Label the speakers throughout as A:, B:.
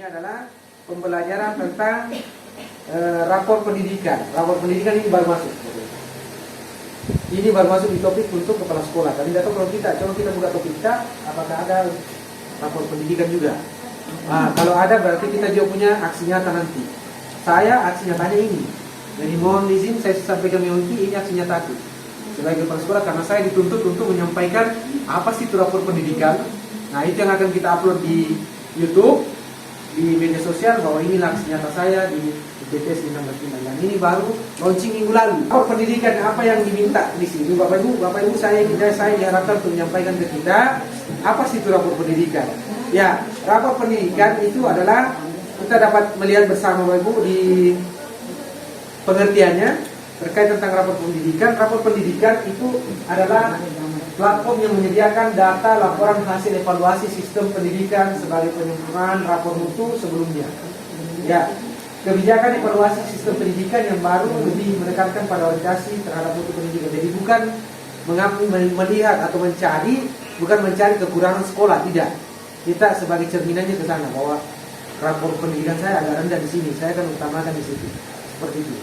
A: adalah pembelajaran tentang rapor pendidikan. Rapor pendidikan ini baru masuk. Ini baru masuk di topik untuk kepala sekolah. Tapi tidak tahu kalau kita, coba kita buka topik kita, apakah ada rapor pendidikan juga. Kalau ada berarti kita juga punya aksi nyata nanti. Saya aksi nyatanya ini. Jadi mohon izin saya sampaikan ini aksi nyataku sebagai kepala sekolah, karena saya dituntut untuk menyampaikan apa sih itu rapor pendidikan. Nah, itu yang akan kita upload di YouTube, di media sosial, bahwa inilah aksi nyata saya di BTS 16 dan ini baru launching minggu lalu. Rapor pendidikan apa yang diminta di sini, Bapak Ibu saya diharapkan untuk menyampaikan ke kita apa sih itu rapor pendidikan. Ya, rapor pendidikan itu adalah kita dapat melihat bersama Bapak Ibu di pengertiannya terkait tentang rapor pendidikan. Rapor pendidikan itu adalah platform yang menyediakan data laporan hasil evaluasi sistem pendidikan sebagai penyempurnaan rapor mutu sebelumnya. Ya, kebijakan evaluasi sistem pendidikan yang baru lebih menekankan pada orientasi terhadap mutu pendidikan. Jadi bukan melihat atau bukan mencari kekurangan sekolah, tidak. Kita sebagai cerminannya ke sana, bahwa rapor pendidikan saya agak rendah di sini, saya akan utamakan di situ. Seperti itu.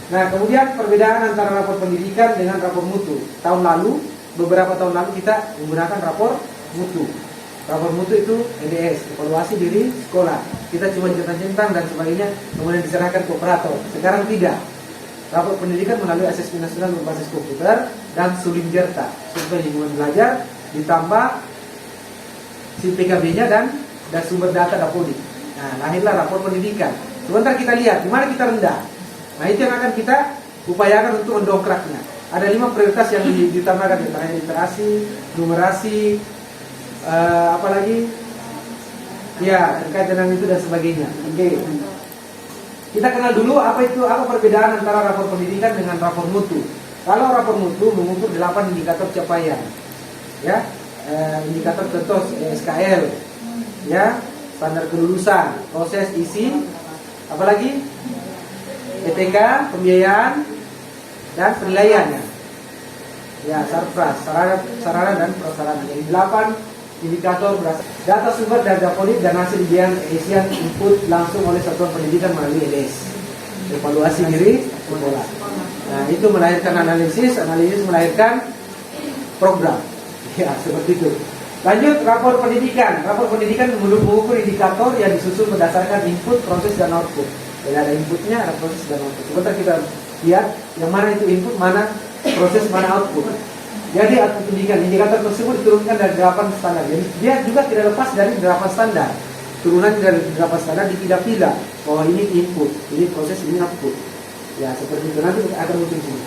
A: Nah, kemudian perbedaan antara rapor pendidikan dengan rapor mutu. Beberapa tahun lalu kita menggunakan rapor mutu. Rapor mutu itu EDS, evaluasi diri sekolah. Kita cuma centang-centang dan sebagainya, kemudian diserahkan ke operator. Sekarang tidak. Rapor pendidikan melalui asesmen nasional berbasis komputer dan Sulinjerta, survei lingkungan belajar, ditambah si PKB-nya dan sumber data Dapodik. Nah, lahirlah rapor pendidikan. Sebentar kita lihat di mana kita rendah. Nah, itu yang akan kita upayakan untuk mendongkraknya. Ada 5 prioritas yang ditambahkan, misalnya literasi, numerasi, apalagi ya terkait dengan itu dan sebagainya. Oke. Kita kenal dulu apa perbedaan antara rapor pendidikan dengan rapor mutu. Kalau rapor mutu mengukur 8 indikator capaian. Ya, indikator contoh SKL, ya, standar kelulusan, proses isi, apalagi ETK, pembiayaan, dan penilaiannya. Ya, sarpras, sarana dan prasarana. Jadi 8 indikator berdasarkan data sumber dari Dapodik dan hasil isian input langsung oleh satuan pendidikan melalui EDS. Evaluasi diri sekolah. Nah, itu melahirkan analisis melahirkan program. Ya, seperti itu. Lanjut, rapor pendidikan. Rapor pendidikan mengukur indikator yang disusun berdasarkan input, proses, dan output. Jadi ada inputnya, ada proses dan output. Sebentar kita lihat yang mana itu input, mana proses, mana output. Jadi output pendidikan, indikator tersebut diturunkan dari 8 standar. Jadi dia juga tidak lepas dari 8 standar. Turunan dari 8 standar dipilah-pilah bahwa ini input, ini proses, ini output. Ya, seperti itu. Nanti akan muncul sini.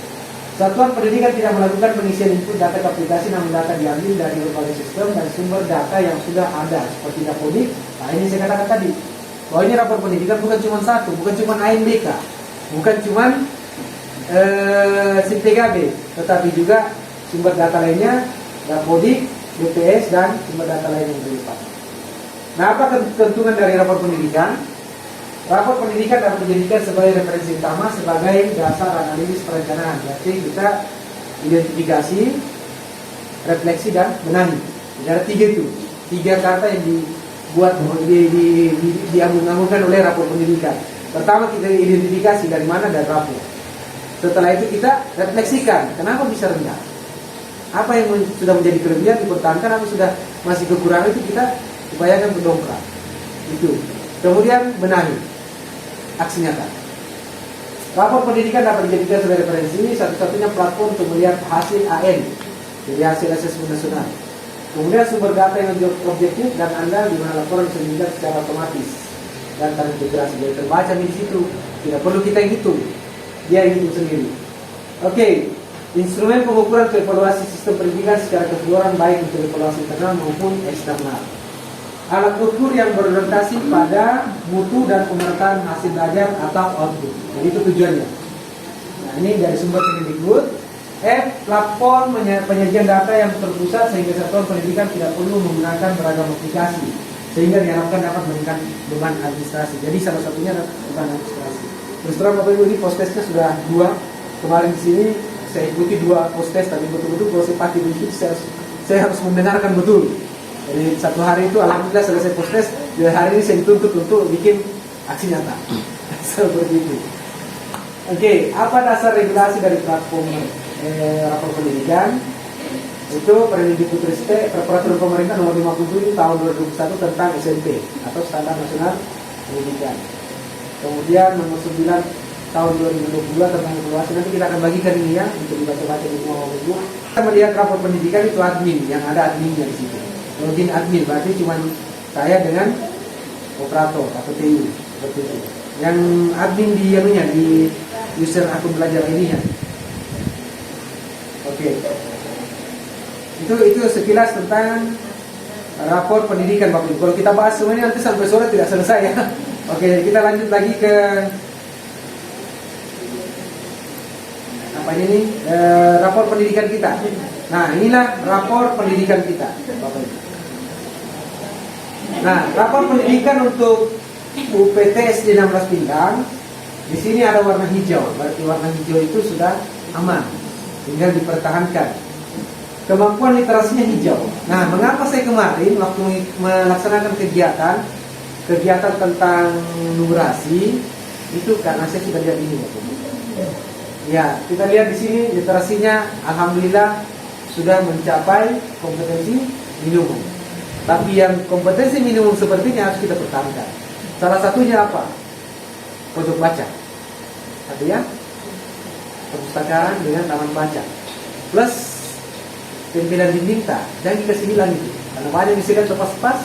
A: Satuan pendidikan tidak melakukan pengisian input data ke aplikasi, namun data diambil dari berbagai sistem dan sumber data yang sudah ada seperti Dapodik. Nah, ini saya katakan tadi, bahwa ini rapor pendidikan bukan cuma satu, bukan cuma ANBK, bukan cuma SIP TKB, tetapi juga sumber data lainnya, Dapodik, BPS, dan sumber data lain yang berlipat. Nah, apa keuntungan dari rapor pendidikan? Rapor pendidikan dapat dijadikan sebagai referensi utama sebagai dasar analisis perencanaan. Berarti kita identifikasi, refleksi, dan benahi. Jadi ada 3 itu, 3 kata yang dibuat diambung-ambungkan oleh rapor pendidikan. Pertama, kita identifikasi dari mana, dan rapor. Setelah itu kita refleksikan, kenapa bisa rendah, apa yang sudah menjadi kelebihan dipertahankan, apa sudah masih kekurangan, itu kita upayakan mendongkrak. Itu. Kemudian benahi, aksi nyata. Rapor pendidikan dapat dijadikan sebagai referensi satu-satunya platform untuk melihat hasil AN, jadi hasil asesmen nasional. Kemudian sumber data yang objektif dan andal di mana laporan bisa dilihat secara otomatis dan terintegrasi. Jadi terbaca di situ, tidak perlu kita hitung, dia hitung sendiri. Oke, instrumen pengukuran evaluasi sistem pendidikan secara keseluruhan baik untuk evaluasi internal maupun eksternal. Alat ukur yang berorientasi pada mutu dan pemerataan hasil belajar atau output. Jadi itu tujuannya. Nah, ini dari sumber Kemendikbud. Platform penyajian data yang terpusat sehingga satuan pendidikan tidak perlu menggunakan beragam aplikasi, sehingga diharapkan dapat meningkatkan beban administrasi. Jadi salah satunya adalah beban administrasi. Terus terang Bapak Ibu, ini post-testnya sudah 2. Kemarin di sini saya ikuti 2 post-test, tapi betul-betul kalau saya pakai di YouTube saya harus mendengarkan betul. Jadi satu hari itu alhamdulillah selesai post-test, 2 hari ini saya dituntut untuk bikin aksi nyata. Seperti itu. Oke, apa dasar regulasi dari platform rapor pendidikan? Itu Permendikbudristek Peraturan Pemerintah Nomor 57 Tahun 2021 tentang SMP atau Standar Nasional Pendidikan. Kemudian Nomor 9 Tahun 2022 tentang evaluasi. Nanti kita akan bagikan ini ya untuk dibaca-baca di semua buku. Kita melihat rapor pendidikan itu admin, yang ada adminnya di situ. Login admin berarti cuma saya dengan operator atau TU seperti itu. Yang admin di anunya di user akun belajar ini ya. Oke. Itu sekilas tentang rapor pendidikan Bapak Ibu. Kalau kita bahas semuanya nanti sampai sore tidak selesai ya. Oke, kita lanjut lagi ke apa ini rapor pendidikan kita. Nah, inilah rapor pendidikan kita Bapak Ibu. Nah, rapor pendidikan untuk UPTS di 16 Pindang. Di sini ada warna hijau. Berarti warna hijau itu sudah aman. Tinggal dipertahankan. Kemampuan literasinya hijau. Nah, mengapa saya kemarin waktu melaksanakan kegiatan tentang numerasi itu karena saya sudah lihat ini. Ya, kita lihat di sini literasinya alhamdulillah sudah mencapai kompetensi minimum. Tapi yang kompetensi minimum sepertinya harus kita pertahankan. Salah satunya apa? Pojok baca. Artinya perpustakaan dengan taman baca. Plus tempelan dinding tak, jangan dikasih hilang itu. Karena banyak misalkan lepas-lepas.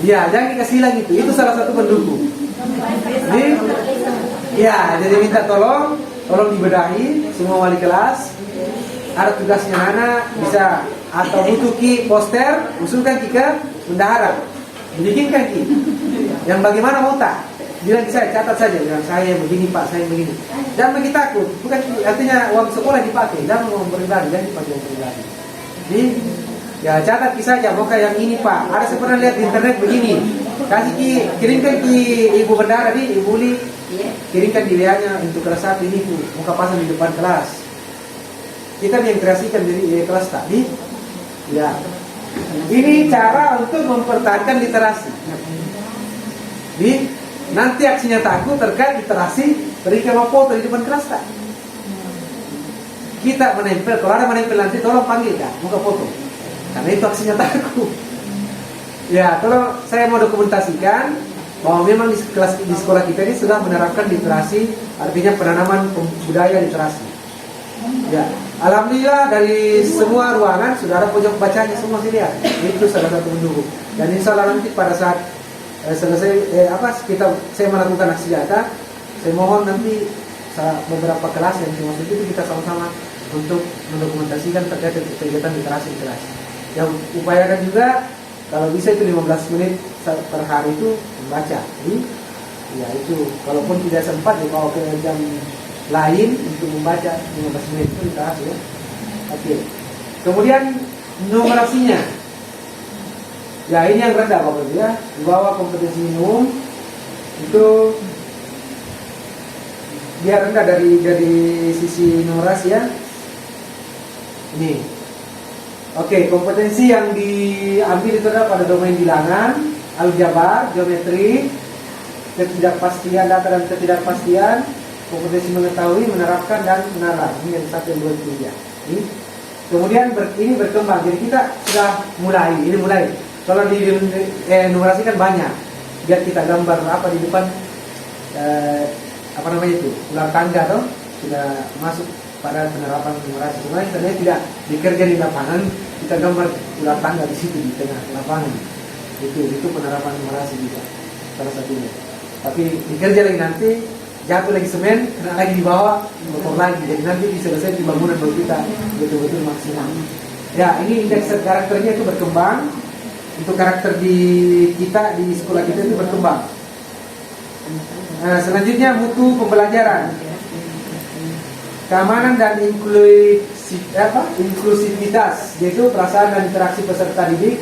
A: Ya, jangan dikasih hilang itu. Itu salah satu pendukung. Jadi minta tolong dibedahi semua wali kelas. Ada tugasnya Nana bisa atau butuh ki poster, usulkan ki ke bendahara. Bikinkan ki. Yang bagaimana mau tak? Bilang ke saya, catat saja. Bilang saya begini Pak, saya begini. Jangan begitu takut. Bukan artinya uang sekolah dipakai. Jangan uang pribadi, jangan dipakai uang pribadi. Jadi ya catat ki saja. Bukan yang ini Pak. Ada saya pernah lihat di internet begini. Kasih ki, kirimkan ki ibu bendahara di ibu li. Kirimkan di WA-nya untuk kelas 1 ini muka pasang di depan kelas. Kita yang kreasikan di kelas tadi. Ya. Ini cara untuk mempertahankan literasi. Di nanti aksinya takut terkait literasi berikan foto di depan kelas tak. Kita menempel, kalau ada menempel nanti tolong panggil kan, muka foto. Karena itu aksinya takut. Ya, tolong saya mau dokumentasikan bahwa memang di sekolah kita ini sudah menerapkan literasi, artinya penanaman budaya literasi. Ya, alhamdulillah dari semua ruangan sudah ada pojok bacanya semua sih lihat. Itu salah satu pendukung. Dan insya Allah nanti pada saat selesai saya melakukan aksi nyata, saya mohon nanti beberapa kelas yang dimaksud itu kita sama-sama untuk mendokumentasikan terkait kegiatan literasi di kelas. Yang upayakan juga kalau bisa itu 15 menit per hari itu membaca. Jadi ya itu kalaupun tidak sempat dibawa ke jam lain untuk membaca 15 menit itu literasi ya. Oke. Kemudian numerasinya. Ya ini yang rendah Bapak Ibu ya. Di bawah kompetensi minimum itu dia rendah dari sisi numerasi ya. Ini. Oke, kompetensi yang diambil itu adalah pada domain bilangan, aljabar, geometri, ketidakpastian data dan ketidakpastian, kompetensi mengetahui, menerapkan dan menalar. Ini yang 1 dan 2 3. Ini. Kemudian ini berkembang. Jadi kita sudah mulai. Kalau di numerasi kan banyak. Biar kita gambar apa di depan ular tangga tuh sudah masuk pada penerapan numerasi. Sebenarnya sebenarnya tidak dikerja di lapangan, kita gambar ular tangga di situ di tengah lapangan. Itu penerapan numerasi juga salah satunya. Tapi dikerja lagi nanti jatuh lagi semen, kena lagi di bawah, motor lagi. Jadi nanti bisa selesai di bangunan baru kita betul-betul maksimal. Ya, ini indeks karakternya itu berkembang. Untuk karakter di sekolah kita itu berkembang. Nah, selanjutnya mutu pembelajaran, keamanan dan inklusivitas, yaitu perasaan dan interaksi peserta didik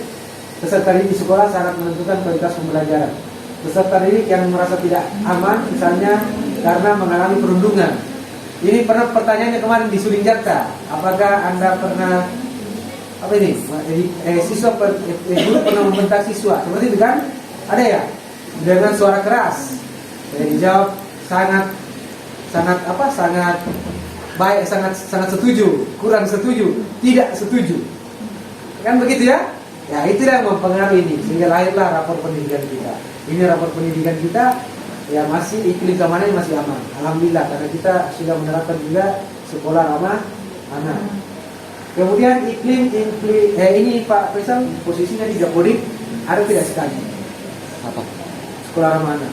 A: di sekolah sangat menentukan kualitas pembelajaran. Peserta didik yang merasa tidak aman, misalnya karena mengalami perundungan. Ini pernah pertanyaannya kemarin di Suling Jaksa, apakah Anda pernah apa ini? Guru pernah membentak siswa. Seperti itu kan? Ada ya? Dengan suara keras. Dijawab sangat baik, sangat setuju, kurang setuju, tidak setuju. Kan begitu ya? Ya itu yang mempengaruhi ini, sehingga lahirlah rapor pendidikan kita. Ini rapor pendidikan kita, ya masih iklim keamanannya masih aman. Alhamdulillah, karena kita sudah menerapkan juga sekolah ramah anak. Kemudian ini Pak Faisal posisinya di Jabodetabek ada tidak sekali?
B: Apa?
A: Sekolah ramah anak.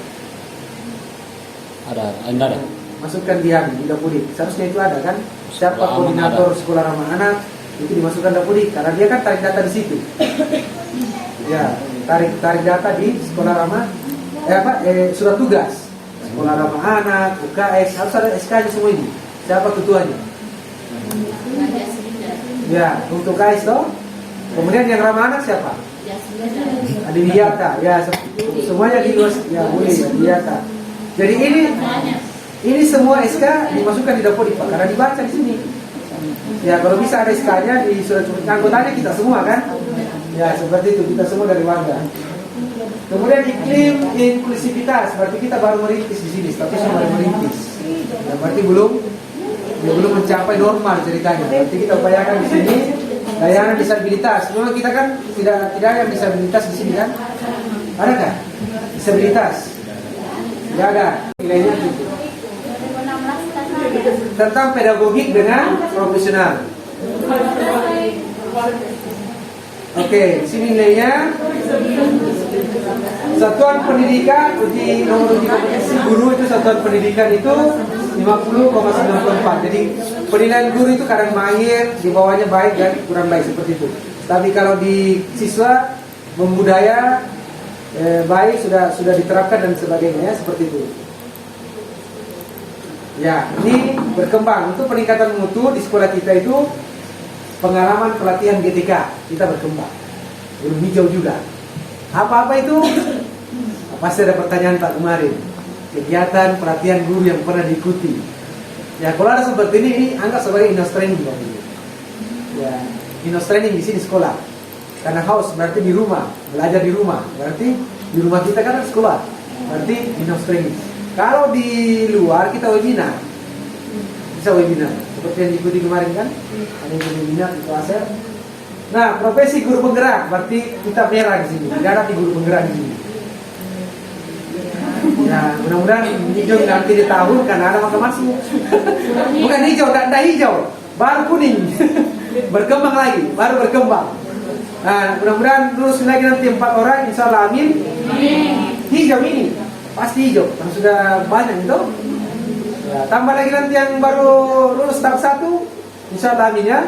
B: Ada.
A: Masukkan di Jabodetabek. Seharusnya itu ada kan? Siapa
B: Sekolah
A: koordinator sekolah ramah anak itu dimasukkan Jabodetabek karena dia kan tarik data di situ. Ya, tarik data di sekolah ramah surat tugas. Sekolah ramah anak, UKS, harus ada SK-nya semua ini. Siapa ketuanya? Ya, untuk UKS toh. Kemudian yang ramah anak siapa? Ada Wiyata. Ya, semuanya di luar ya boleh ya Wiyata. Jadi ini semua SK dimasukkan di Jabodetabek Pak karena dibaca di sini. Ya, kalau bisa ada SK-nya di surat anggotanya kita semua kan? Ya, seperti itu kita semua dari warga. Kemudian iklim inklusivitas, berarti kita baru merintis di sini, statusnya baru merintis. Ya, berarti belum mencapai normal ceritanya. Berarti kita upayakan di sini layanan disabilitas. Memang kita kan tidak ada disabilitas di sini kan? Ada kan? Disabilitas? Tidak ada. Nilainya gitu. Tentang pedagogik dengan profesional. Oke, sini nilainya satuan pendidikan uji nomor uji kompetensi guru itu satuan pendidikan itu 50,94. Jadi penilaian guru itu kadang mahir, di bawahnya baik dan kurang baik seperti itu. Tapi kalau di siswa membudaya baik sudah diterapkan dan sebagainya ya, seperti itu. Ya, ini berkembang. Untuk peningkatan mutu di sekolah kita itu pengalaman pelatihan GTK kita berkembang. Belum hijau juga. Apa-apa itu? Pasti ada pertanyaan Pak kemarin. Kegiatan pelatihan guru yang pernah diikuti. Ya, kalau ada seperti ini anggap sebagai in-house training. Ya, in-house training di sini sekolah. Karena house berarti di rumah, belajar di rumah. Berarti di rumah kita kan sekolah. Berarti in-house training. Kalau di luar kita webinar, bisa webinar seperti yang diikuti kemarin kan, ada yang webinar di kelas. Nah, profesi guru penggerak berarti kita merah di sini, tidak ada di guru penggerak di sini. Ya, mudah-mudahan hijau nanti di tahun karena ada maka masuk. Bukan hijau, tidak hijau, baru kuning, berkembang lagi, baru berkembang. Nah, mudah-mudahan lulus lagi nanti 4 orang, insya Allah amin. Hijau ini. Pasti hijau, karena sudah banyak itu. Ya, tambah lagi nanti yang baru lulus tahap 1, insya Allah amin ya.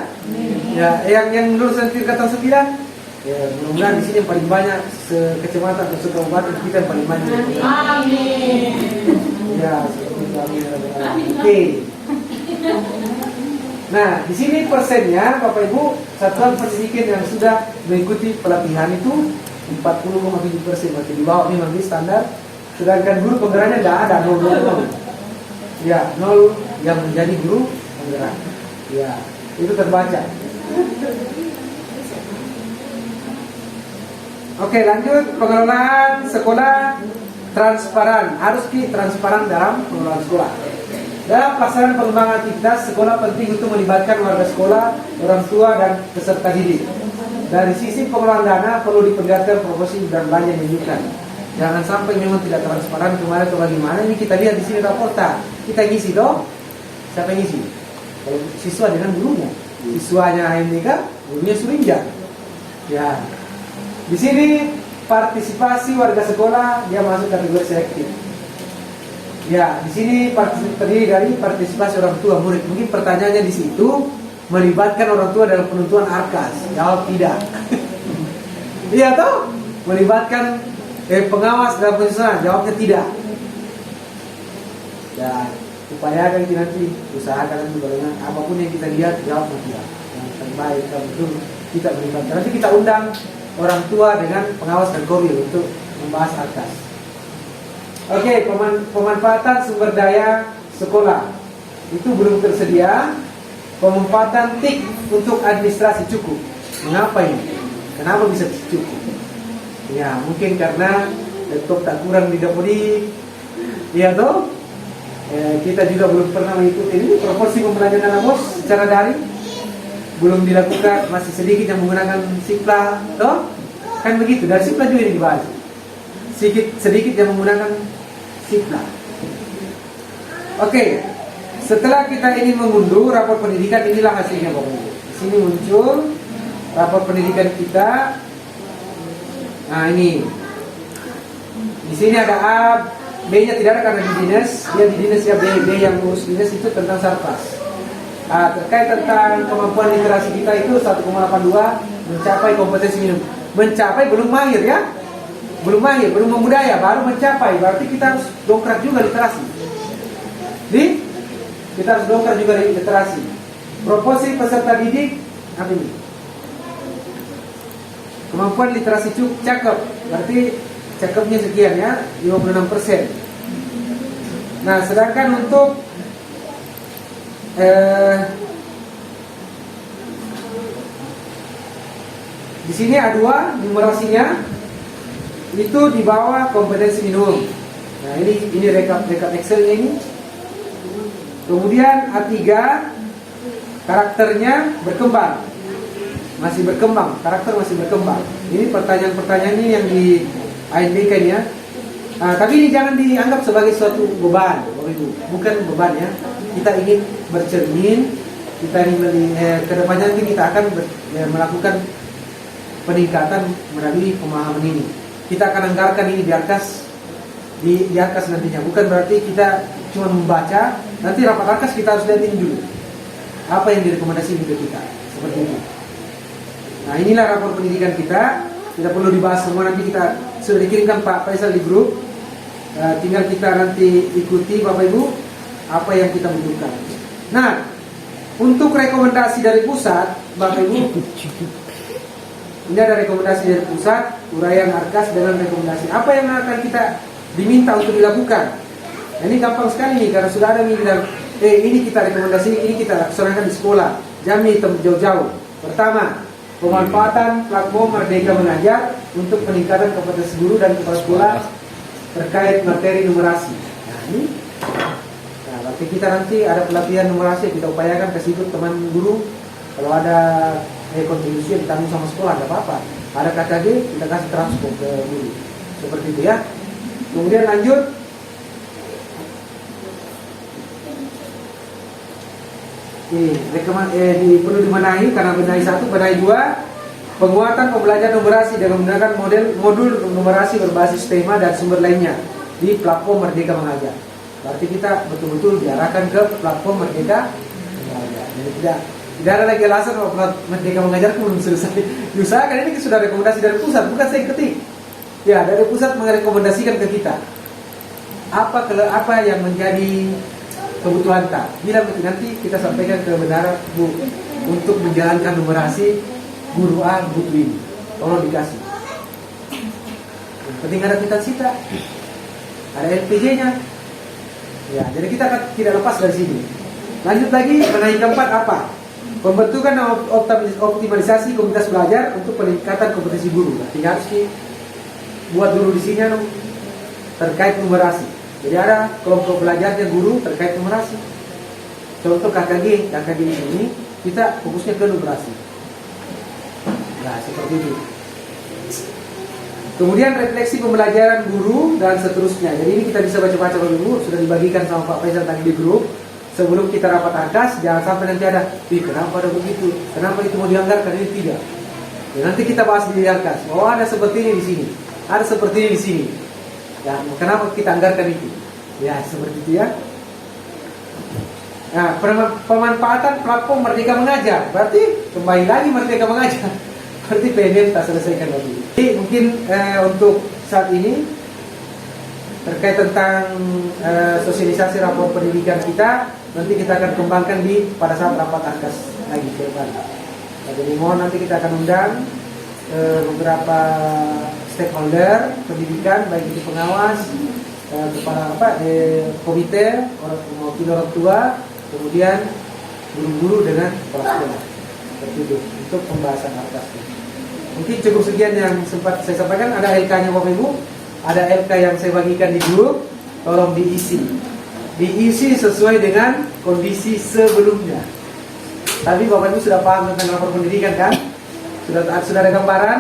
A: Ya, yang lulus nanti tingkatan 9, ya mudah-mudahan di sini yang paling banyak sekecamatan atau sekabupaten kita yang paling banyak.
C: Amin.
A: Ya, seperti itu amin. Oke. Nah, di sini persennya Bapak Ibu satuan pendidikan yang sudah mengikuti pelatihan itu 40,7%, berarti di bawah memang di standar. Sedangkan guru penggeraknya tidak ada, 0. Ya, 0 yang menjadi guru penggerak. Ya, itu terbaca. Oke, lanjut. Pengelolaan sekolah transparan. Harus transparan dalam pengelolaan sekolah. Dalam pelaksanaan pengembangan aktivitas sekolah penting untuk melibatkan warga sekolah, orang tua dan peserta didik. Dari sisi pengelolaan dana perlu diperlihatkan proporsi dan belanja yang diinginkan. Jangan sampai memang tidak transparan kemarin atau bagaimana. Ini kita lihat di sini raporta. Kita ngisi toh. Siapa yang ngisi? Kalau siswa dengan gurunya. Siswanya HMDK, gurunya Surinja. Ya. Di sini partisipasi warga sekolah dia masuk kategori selektif. Ya, di sini terdiri dari partisipasi orang tua murid. Mungkin pertanyaannya di situ melibatkan orang tua dalam penentuan ARKAS. Jawab tidak. Iya toh? Melibatkan pengawas dalam penyusunan, jawabnya tidak. Ya, upayakan kita nanti usahakan nanti bagaimana apapun yang kita lihat jawabnya tidak. Yang terbaik kalau betul kita melibatkan. Nanti kita undang orang tua dengan pengawas dan korwil untuk membahas ARKAS. Oke, pemanfaatan sumber daya sekolah itu belum tersedia. Pemanfaatan TIK untuk administrasi cukup. Mengapa ini? Kenapa bisa cukup? Ya mungkin karena laptop tak kurang di dapuri. Ya toh, kita juga belum pernah mengikuti ini proporsi pembelajaran anak bos secara daring, belum dilakukan, masih sedikit yang menggunakan Sipla, toh kan begitu. Dari Sipla juga ini dibahas, sedikit yang menggunakan Sipla. Oke, setelah kita ini mengunduh rapor pendidikan, inilah hasilnya Bapak Ibu. Di sini muncul rapor pendidikan kita. Nah ini, di sini ada A, B-nya tidak ada karena di dinas, dia di dinas ya, B yang ngurus dinas itu tentang Sarpas. Terkait tentang kemampuan literasi kita itu 1,82 mencapai kompetensi minimum. Mencapai belum mahir ya, belum mahir, belum membudaya, baru mencapai. Berarti kita harus dongkrak juga literasi. Kita harus dongkrak juga literasi. Proporsi peserta didik apa ini? Kemampuan literasi cukup cakep, berarti cakepnya sekian ya, 56%. Nah, sedangkan untuk di sini A2 numerasinya itu di bawah kompetensi minimum. Nah, ini rekap Excel-nya ini. Kemudian A3 karakternya berkembang. Masih berkembang, karakter masih berkembang. Ini pertanyaan-pertanyaan ini yang di ANBK ya. Tapi ini jangan dianggap sebagai suatu beban, bukan beban ya. Kita ingin bercermin, kita ingin kedepannya nanti kita akan melakukan peningkatan melalui pemahaman ini. Kita akan anggarkan ini di Arkas nantinya. Bukan berarti kita cuma membaca, nanti rapat Arkas kita harus lihat ini dulu. Apa yang direkomendasikan ke kita, seperti itu. Nah inilah rapor pendidikan kita. Tidak perlu dibahas semua, nanti kita sudah dikirimkan Pak Faisal di grup. Tinggal kita nanti ikuti Bapak Ibu apa yang kita butuhkan. Nah untuk rekomendasi dari pusat Bapak Ibu, ini ada rekomendasi dari pusat, uraian Arkas dengan rekomendasi apa yang akan kita diminta untuk dilakukan. Nah, ini gampang sekali nih karena sudah ada nih ini kita rekomendasi, ini kita laksanakan di sekolah. Jangan hitam jauh-jauh. Pertama, pemanfaatan platform Merdeka Mengajar untuk peningkatan kompetensi guru dan kepala sekolah terkait materi numerasi. Nah ini, berarti kita nanti ada pelatihan numerasi, kita upayakan ke situ teman guru. Kalau ada kontribusi yang ditanggung sama sekolah, tidak apa-apa. Ada KKG, kita kasih transport ke guru. Seperti itu ya. Kemudian lanjut. Perlu dibenahi karena benahi 1, benahi 2, penguatan pembelajaran numerasi dengan menggunakan modul numerasi berbasis tema dan sumber lainnya di platform Merdeka Mengajar. Berarti kita betul-betul diarahkan ke platform Merdeka Mengajar. Jadi tidak ada lagi alasan bahwa Merdeka Mengajar belum selesai. Diusahakan ini sudah rekomendasi dari pusat, bukan saya ketik. Ya, dari pusat merekomendasikan ke kita apa yang menjadi kebutuhan tak. Bila nanti kita sampaikan kebenaran Bu untuk menjalankan numerasi guru A butuh ini. Tolong dikasih. Yang penting ada cita-cita, ada LPG-nya. Ya, jadi kita akan tidak lepas dari sini. Lanjut lagi, menaik keempat apa? Pembentukan dan optimalisasi komunitas belajar untuk peningkatan kompetensi guru. Tinggal harus buat dulu di sini terkait numerasi. Jadi ada kelompok belajarnya guru terkait numerasi. Contoh KKG di sini kita fokusnya ke numerasi. Nah, seperti itu. Kemudian refleksi pembelajaran guru dan seterusnya. Jadi ini kita bisa baca-baca dulu, sudah dibagikan sama Pak Faisal tadi di grup. Sebelum kita rapat Arkas, jangan sampai nanti ada, kenapa ada begitu? Kenapa itu mau dianggarkan? Ini tidak. Ya, nanti kita bahas di Arkas. Oh, ada seperti ini di sini, ada seperti ini di sini. Ya, kenapa kita anggarkan itu? Ya, seperti itu ya. Nah, pemanfaatan platform Merdeka Mengajar. Berarti kembali lagi Merdeka Mengajar. Berarti PNM tak selesaikan lagi. Jadi mungkin untuk saat ini terkait tentang sosialisasi rapor pendidikan kita, nanti kita akan kembangkan pada saat rapat Arkas lagi ke depan. Nah, jadi mohon nanti kita akan undang beberapa stakeholder pendidikan, baik itu pengawas, kepala komite, wakil orang tua, kemudian guru-guru dengan kepala sekolah. Seperti itu. untuk pembahasan atas. Mungkin cukup sekian yang sempat saya sampaikan. Ada LK-nya Bapak Ibu, ada LK yang saya bagikan di grup, tolong diisi. Diisi sesuai dengan kondisi sebelumnya. Tapi Bapak Ibu sudah paham tentang lapor pendidikan kan? Sudah ada gambaran?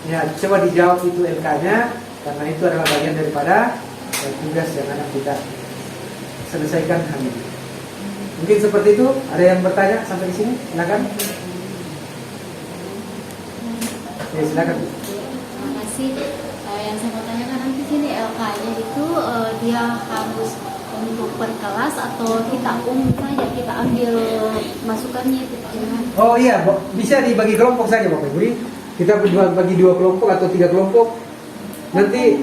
A: Ya, coba dijawab itu LK-nya, karena itu adalah bagian daripada tugas yang akan kita selesaikan hari ini. Mungkin seperti itu. Ada yang bertanya sampai di sini? Silakan. Ya, silakan.
B: Terima kasih. Yang saya mau tanyakan nanti sini LK-nya itu dia harus untuk per kelas atau kita saja kita ambil masukannya itu gimana?
A: Oh iya, bisa dibagi kelompok saja Bapak Ibu. Kita bagi 2 kelompok atau 3 kelompok. Nanti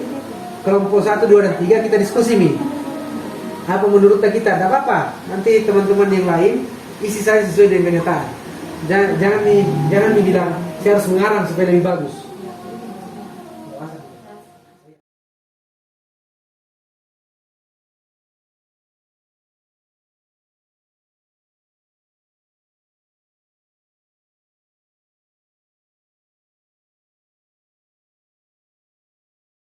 A: kelompok 1, 2, dan 3 kita diskusi nih. Apa menurut kita? Tidak apa-apa. Nanti teman-teman yang lain isi saja sesuai dengan kenyataan. Jangan dibilang saya harus mengarang supaya lebih bagus.